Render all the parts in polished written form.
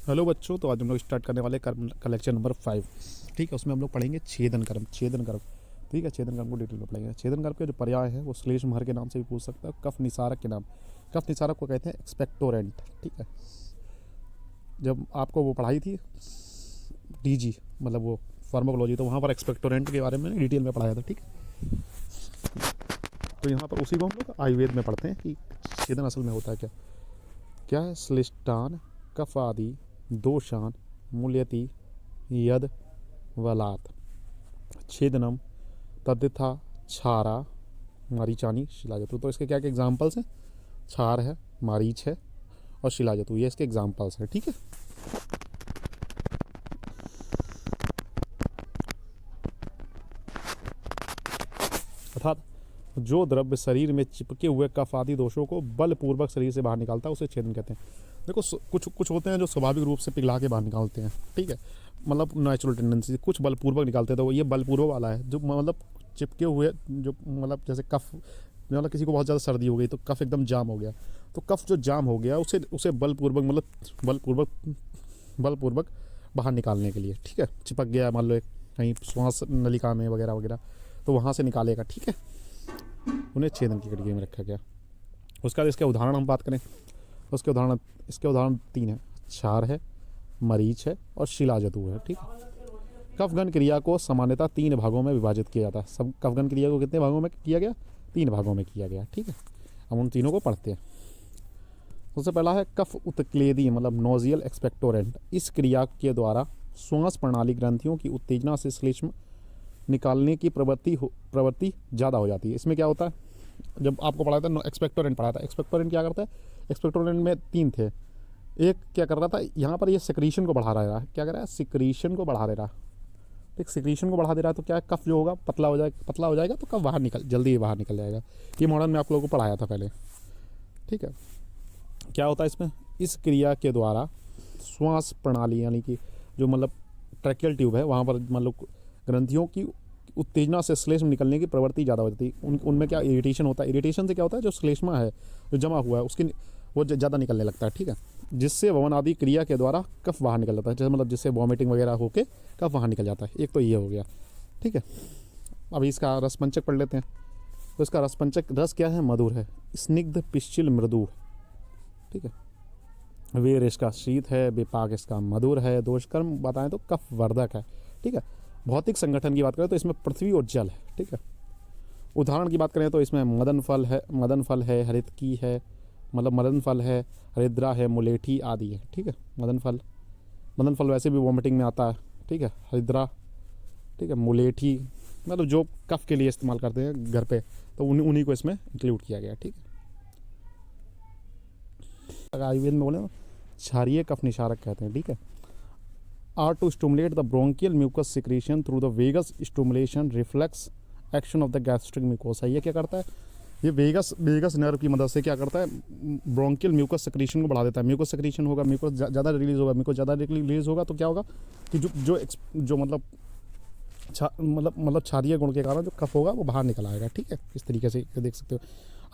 Hello बच्चों, तो आज हम लोग स्टार्ट करने वाले का लेक्चर नंबर 5। ठीक है, उसमें हम लोग पढ़ेंगे छेदन कर्म। छेदन कर्म, ठीक है, छेदन कर्म को डिटेल में पढ़ेंगे। छेदन कर्म के जो पर्याय है वो श्लेष महर के नाम से भी पूछ सकता है, कफ निसारक के नाम। कफ निसारक को कहते हैं एक्सपेक्टोरेंट। ठीक है, जब आपको वो पढ़ाई थी डीजी मतलब वो फार्माकोलॉजी, तो वहाँ पर एक्सपेक्टोरेंट के बारे में डिटेल में पढ़ाया था। ठीक है, तो यहाँ पर उसी को हम लोग आयुर्वेद में पढ़ते हैं कि छेदन असल में होता है क्या। क्या है? श्लिष्टान कफ आदि दोषान मूल्यति यद वलात छेदनम तद्यथा क्षारा मारीचानी शिलाजतु। तो इसके क्या क्या एग्जाम्पल्स हैं? क्षार है, मारीच है और शिलाजतु, ये इसके एग्जाम्पल्स हैं। ठीक है, अर्थात जो द्रव्य शरीर में चिपके हुए कफ आदि दोषों को बलपूर्वक शरीर से बाहर निकालता है उसे छेदन कहते हैं। देखो कुछ कुछ होते हैं जो स्वाभाविक रूप से पिघला के बाहर निकालते हैं। ठीक है, मतलब नेचुरल टेंडेंसी, कुछ बलपूर्वक निकालते हैं। तो ये बलपूर्वक वाला है जो मतलब चिपके हुए, जो मतलब जैसे कफ, मतलब किसी को बहुत ज़्यादा सर्दी हो गई तो कफ एकदम जाम हो गया, तो कफ जो जाम हो गया उसे उसे बलपूर्वक मतलब बलपूर्वक बाहर निकालने के लिए। ठीक है, चिपक गया मान लो कहीं श्वास नलिका में वगैरह वगैरह, तो वहाँ से निकालेगा। ठीक है, उन्हें छेदन की कैटेगरी में रखा गया। उसका इसके उदाहरण हम बात करें, इसके उदाहरण 3 है। क्षार है, मरीच है और शिलाजतु है। ठीक है, कफगन क्रिया को सामान्यतः 3 भागों में विभाजित किया जाता है। सब कफगन क्रिया को कितने भागों में किया गया? 3 भागों में किया गया। ठीक है, हम उन तीनों को पढ़ते हैं। सबसे पहला है कफ उत्क्लेदी मतलब नोजियल एक्सपेक्टोरेंट। इस क्रिया के द्वारा श्वास प्रणाली ग्रंथियों की उत्तेजना से श्लेष्म निकालने की प्रवृत्ति ज़्यादा हो जाती है। इसमें क्या होता है? जब आपको पढ़ाया था एक्सपेक्टोरेंट पढ़ाया था, एक्सपेक्टोरेंट क्या करता है? एक्सपेक्टोरेंट में 3 थे। एक क्या कर रहा था, यहाँ पर ये सिक्रीशन को बढ़ा रहा है। क्या कर रहा है? सिक्रीशन को बढ़ा दे रहा। ठीक, सिक्रीशन को बढ़ा दे रहा है तो क्या है, कफ जो होगा पतला हो जाएगा तो कफ जल्दी बाहर निकल जाएगा। ये मॉडर्न में आप लोगों को पढ़ाया था पहले। ठीक है, क्या होता है इसमें? इस क्रिया के द्वारा श्वास प्रणाली यानी कि जो मतलब ट्रैकियल ट्यूब है वहाँ पर मतलब ग्रंथियों की उत्तेजना से श्लेष्म निकलने की प्रवृत्ति ज़्यादा हो जाती है। उनमें क्या इरिटेशन होता है? इरिटेशन से क्या होता है, जो श्लेष्मा है जो जमा हुआ है उसकी वो ज़्यादा निकलने लगता है। ठीक है, जिससे वमन आदि क्रिया के द्वारा कफ बाहर निकल जाता है, जैसे मतलब जिससे वॉमिटिंग वगैरह होकर कफ बाहर निकल जाता है। एक तो ये हो गया। ठीक है, अभी इसका रसपंचक पढ़ लेते हैं। तो इसका रसपंचक रस क्या है? मधुर है, स्निग्ध पिश्चिल मृदु। ठीक है, वीर इसका शीत है, विपाक इसका मधुर है, दोषकर्म बताएं तो कफ वर्धक है। ठीक है, भौतिक संगठन की बात करें तो इसमें पृथ्वी और जल है। ठीक है, उदाहरण की बात करें तो इसमें मदन फल है, हरितकी है मतलब मदन फल है, हरिद्रा है, मुलेठी आदि है। ठीक है, मदन फल वैसे भी वॉमिटिंग में आता है। ठीक है, हरिद्रा, ठीक है, मुलेठी मतलब जो कफ के लिए इस्तेमाल करते हैं घर पे, तो उन्हीं को इसमें इंक्लूड किया गया। ठीक है, अगर आयुर्वेद में बोले क्षारीय कफ निसारक कहते हैं। ठीक है, are to stimulate the bronchial mucus secretion through the vagus stimulation reflex action of the gastric mucosa। ये क्या करता है? ये वेगस नर्व की मदद से क्या करता है? ब्रोंकियल म्यूकस सेक्रेशन को बढ़ा देता है। म्यूकस सेक्रेशन होगा, म्यूकस ज़्यादा रिलीज होगा तो क्या होगा कि जो मतलब क्षारीय गुण के कारण जो कफ होगा वो बाहर निकल आएगा। ठीक है, इस तरीके से देख सकते हो।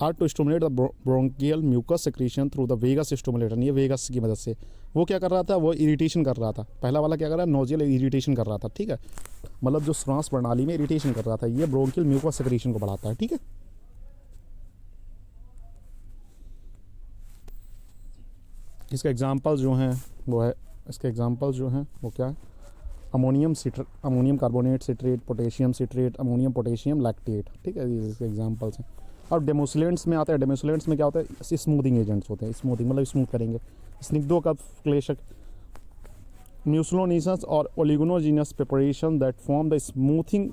Are to stimulate the bronchial mucus secretion through the vagus stimulator. ये वेगस की मदद से वो क्या कर रहा था? वो इरिटेशन कर रहा था। पहला वाला क्या कर रहा है? नोजियल इरिटेशन कर रहा था। ठीक है, मतलब जो श्वास प्रणाली में इरिटेशन कर रहा था, ये ब्रोंकियल म्यूकस सेक्रेशन को बढ़ाता है। ठीक है, इसके एग्जाम्पल्स जो हैं वो क्या है? Ammonium carbonate citrate, potassium citrate, ammonium potassium lactate. ठीक है, ये इसके एग्जाम्पल्स हैं। और डेमोसिलेंट्स में आते हैं। डेमोसिलेंट्स में क्या होता है? स्मूथिंग एजेंट्स होते हैं। स्मूथिंग मतलब स्मूथ करेंगे। स्निग्धो का क्लेशक, म्यूसलोनिसस और oleaginous preparation that form the smoothing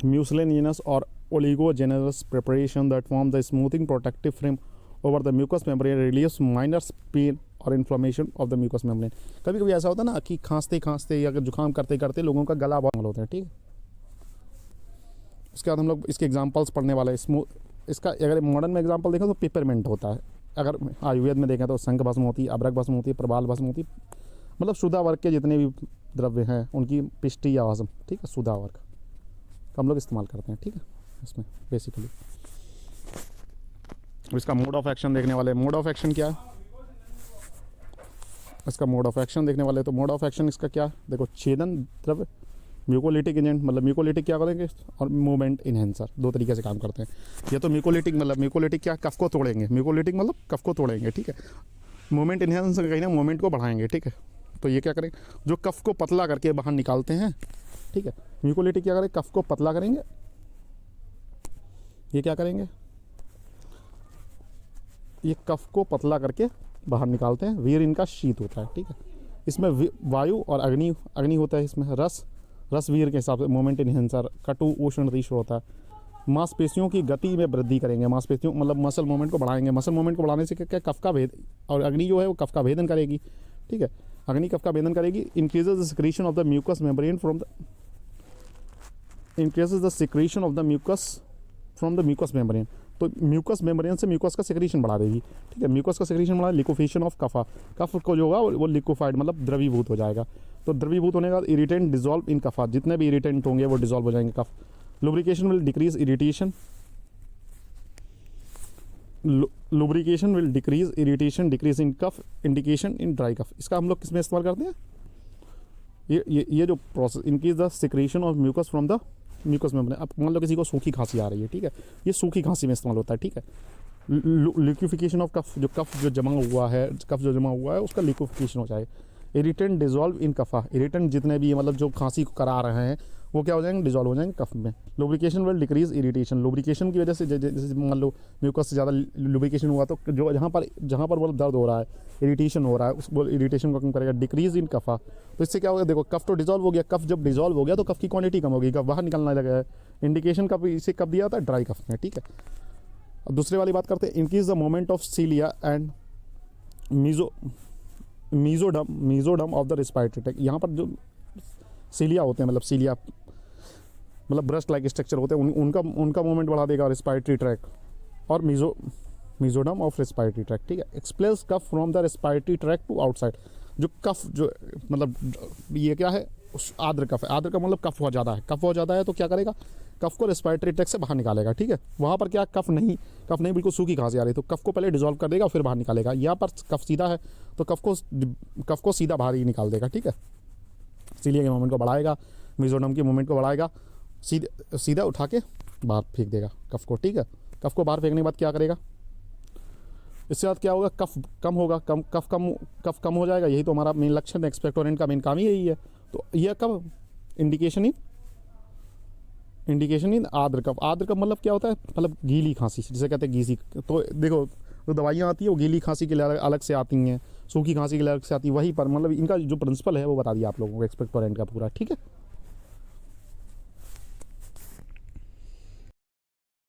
mucilaginous और oleaginous preparation that form the smoothing protective frame over the mucus membrane release minor pain और inflammation of the mucus membrane. कभी कभी ऐसा होता है ना कि खांसते या जुकाम करते करते लोगों का गला बहुत होता है। ठीक है, उसके बाद हम लोग इसके एग्जांपल्स पढ़ने वाले इसका अगर मॉडर्न में एग्जांपल देखें तो पेपरमेंट होता है। अगर आयुर्वेद में देखें तो शंख भस्म होती है, अबरक भस्म होती है, प्रबाल भस्म होती है, मतलब सुधा वर्ग के जितने भी द्रव्य हैं उनकी पिष्टी या भस्म। ठीक है, सुधा वर्ग का हम लोग इस्तेमाल करते हैं। ठीक है, इसमें बेसिकली इसका मोड ऑफ एक्शन देखने वाले। मोड ऑफ एक्शन क्या है? इसका मोड ऑफ एक्शन देखने वाले, तो मोड ऑफ एक्शन इसका क्या, देखो छेदन द्रव्य, म्यूकोलिटिक एजेंट, मतलब म्यूकोलिटिक क्या करेंगे, और मूवमेंट इन्हेंसर, दो तरीके से काम करते हैं। ये तो म्यूकोलिटिक मतलब म्यूकोलिटिक क्या, कफ को तोड़ेंगे, म्यूकोलिटिक मतलब कफ को तोड़ेंगे, ठीक है। मूवमेंट इन्हेंसर कहीं ना मूवमेंट को बढ़ाएंगे, ठीक है। तो ये क्या करेंगे, जो कफ को पतला करके बाहर निकालते हैं, ठीक है। म्यूकोलिटिक क्या करेंगे, कफ को पतला करेंगे, ये क्या करेंगे, ये कफ को पतला करके बाहर निकालते हैं। वीर इनका शीत होता है, ठीक है। इसमें वायु और अग्नि, अग्नि होता है इसमें, रस वीर के हिसाब से मोमेंट इन्हेंसर, कटु उष्ण तीक्ष्ण होता है। मांसपेशियों की गति में वृद्धि करेंगे, मांसपेशियों मतलब मसल मूवमेंट को बढ़ाएंगे, मसल मूवमेंट को बढ़ाने से क्या कफ का भेद, और अग्नि जो है वो कफ का भेदन करेगी, ठीक है। अग्नि कफ का भेदन करेगी। Increases the secretion of the mucus membrane from the, increases the secretion of the mucus from the mucus membrane, तो म्यूकस मेम्ब्रेन से म्यूकस का सिक्रीशन बढ़ा देगी, ठीक है। म्यूकस का सिक्रीशन बढ़ा, लिक्विफिकेशन ऑफ कफा, कफ को जो होगा वो लिक्विफाइड मतलब द्रवीभूत हो जाएगा। तो द्रवीभूत होने के बाद इरिटेंट डिजॉल्व इन कफा, जितने भी इरिटेंट होंगे वो डिजॉल्व हो जाएंगे cough. Lubrication will decrease irritation, lubrication will decrease irritation, decrease in cough, indication in dry cough. इसका हम लोग किस में इस्तेमाल करते हैं, ये जो process, increase the secretion of mucus from the mucus membrane. अब मान लो किसी को सूखी खांसी आ रही है, ठीक है, ये सूखी खांसी में इस्तेमाल होता है, ठीक है। लिक्विफिकेशन ऑफ कफ, जो कफ जो जमा हुआ है, कफ जो जमा हुआ है उसका लिक्विफिकेशन हो जाए। इरिटेंट डिजॉल्व इन कफा, इरिटेंट जितने भी मतलब जो खांसी को करा रहे हैं वो क्या हो जाएंगे, डिजॉल्व हो जाएंगे कफ में। Lubrication will decrease irritation, lubrication की वजह से जैसे मान लो म्यूकस से ज़्यादा लुब्रिकेशन हुआ तो जो जहाँ पर वो दर्द हो रहा है, इरिटेशन हो रहा है, उस इरिटेशन को कम करेगा। डिक्रीज इन कफा, तो इससे क्या होगा, देखो कफ तो डिजॉल्व हो गया, कफ जब डिजॉल्व हो गया तो कफ की क्वांटिटी कम होगी, कफ बाहर निकलने लगा है। इंडिकेशन कब, इसे कब दिया था, ड्राई कफ में, ठीक है। अब दूसरे वाली बात करते हैं, increase the moment of cilia and mesoderm of the respiratory tract. यहाँ पर जो सीलिया होते हैं, मतलब सीलिया मतलब ब्रस्ट लाइक स्ट्रक्चर होते हैं, उनका मूवमेंट बढ़ा देगा रेस्पिरेटरी ट्रैक, और मीजोडम ऑफ रेस्पिरेटरी ट्रैक, ठीक है। Expels cough from the respiratory tract to outside, जो कफ जो मतलब ये क्या है, उस आर्द्र कफ है, आर्द्र का मतलब कफ बहुत ज़्यादा है, कफ बहुत ज़्यादा है तो क्या करेगा, कफ को रेस्पिरेटरी ट्रैक से बाहर निकालेगा, ठीक है। वहाँ पर क्या कफ नहीं बिल्कुल सूखी खांसी आ रही तो कफ को पहले डिजॉल्व कर देगा फिर बाहर निकालेगा। यहाँ पर कफ सीधा है तो कफ को सीधा बाहर ही निकाल देगा, ठीक है। सीलिया के मूवमेंट को बढ़ाएगा, मीजोडम की मूवमेंट को बढ़ाएगा, सीधा उठा के बाहर फेंक देगा कफ को, ठीक है। कफ को बाहर फेंकने के बाद क्या करेगा, इससे बाद क्या होगा, कफ कम होगा, कफ कम हो जाएगा। यही तो हमारा मेन लक्षण है, एक्सपेक्टोरेंट का मेन काम ही यही है। तो यह कब, इंडिकेशन इन आर्द्र कफ। आर्द्र कफ मतलब क्या होता है, मतलब गीली खांसी जिसे कहते हैं गीसी। तो देखो जो दवाइयाँ आती है वो गीली खांसी के लिए अलग से आती हैं, सूखी खांसी के लिए अलग से आती है, वही पर मतलब इनका जो प्रिंसिपल है वो बता दिया आप लोगों को एक्सपेक्टोरेंट का पूरा, ठीक है।